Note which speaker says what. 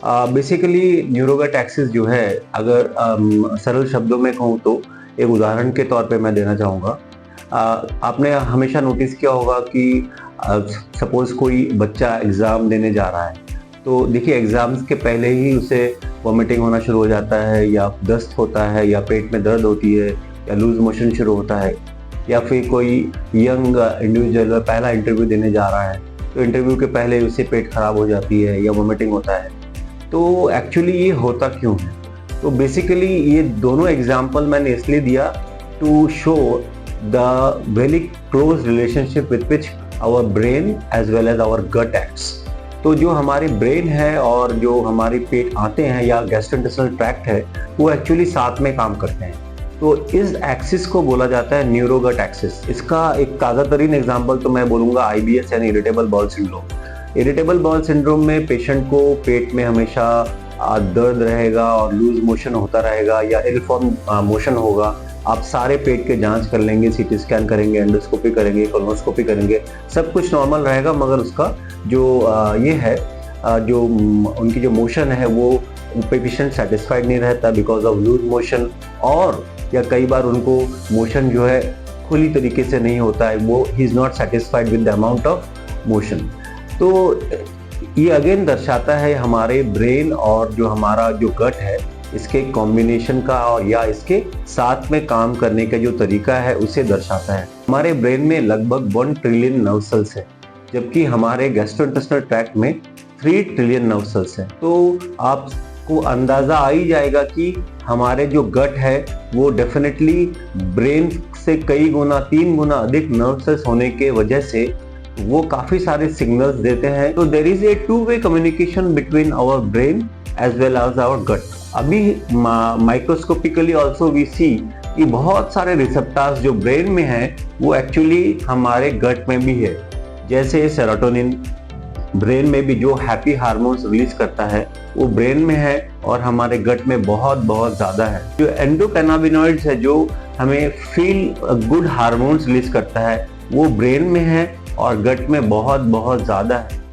Speaker 1: Basically न्यूरोगैट जो है, अगर सरल शब्दों में कहूँ तो एक उदाहरण के तौर पे मैं देना चाहूँगा। आपने हमेशा नोटिस किया होगा कि सपोज़ कोई बच्चा एग्ज़ाम देने जा रहा है, तो देखिए एग्ज़ाम्स के पहले ही उसे वॉमिटिंग होना शुरू हो जाता है, या दस्त होता है, या पेट में दर्द होती है, या लूज़ मोशन शुरू होता है। या फिर कोई यंग इंडिविजुअल पहला इंटरव्यू देने जा रहा है, तो इंटरव्यू के पहले उससे पेट खराब हो जाती है या वॉमिटिंग होता है। तो एक्चुअली ये होता क्यों है? तो बेसिकली ये दोनों एग्जाम्पल मैंने इसलिए दिया to show the very close relationship with which our brain as well as our gut acts. तो जो हमारे ब्रेन है और जो हमारे पेट आते हैं या गैस्ट्रोइंटेस्टाइनल ट्रैक्ट है, वो एक्चुअली साथ में काम करते हैं। तो इस एक्सिस को बोला जाता है न्यूरोगट एक्सिस। इसका एक ताज़ा तरीन एग्जाम्पल तो मैं बोलूँगा IBS यानी irritable bowel syndrome. Irritable bowel syndrome में पेशेंट को पेट में हमेशा दर्द रहेगा और लूज मोशन होता रहेगा या इलफॉर्म मोशन होगा। आप सारे पेट के जांच कर लेंगे, CT स्कैन करेंगे, एंडोस्कोपी करेंगे, कोलोनोस्कोपी करेंगे, सब कुछ नॉर्मल रहेगा, मगर उसका जो ये है जो उनकी जो मोशन है वो पेशेंट सेटिस्फाइड नहीं रहता बिकॉज ऑफ लूज मोशन, और या कई बार उनको मोशन जो है खुली तरीके से नहीं होता है, वो he is not satisfied with the amount of motion. तो ये अगेन दर्शाता है हमारे ब्रेन और जो हमारा जो गट है इसके कॉम्बिनेशन का, और या इसके साथ में काम करने का जो तरीका है उसे दर्शाता है। हमारे ब्रेन में लगभग 1 ट्रिलियन नर्व सेल्स है, जबकि हमारे गैस्ट्रोइंटेस्टाइनल ट्रैक्ट में 3 ट्रिलियन नर्व सेल्स है। तो आपको अंदाजा आ ही जाएगा कि हमारे जो गट है वो डेफिनेटली ब्रेन से कई गुना 3 गुना अधिक नर्व सेल्स होने के वजह से वो काफी सारे सिग्नल्स देते हैं। तो there is a two way communication between our brain as well as our gut. अभी माइक्रोस्कोपिकली ऑल्सो वी सी कि बहुत सारे रिसेप्टर्स जो ब्रेन में है वो एक्चुअली हमारे गट में भी है। जैसे सेरोटोनिन ब्रेन में भी जो हैप्पी हार्मोन्स रिलीज करता है वो ब्रेन में है और हमारे गट में बहुत बहुत ज्यादा है। जो एंडोकैनाबिनॉइड्स है जो हमें फील गुड हार्मोन्स रिलीज करता है वो ब्रेन में है और गट में बहुत बहुत ज्यादा है।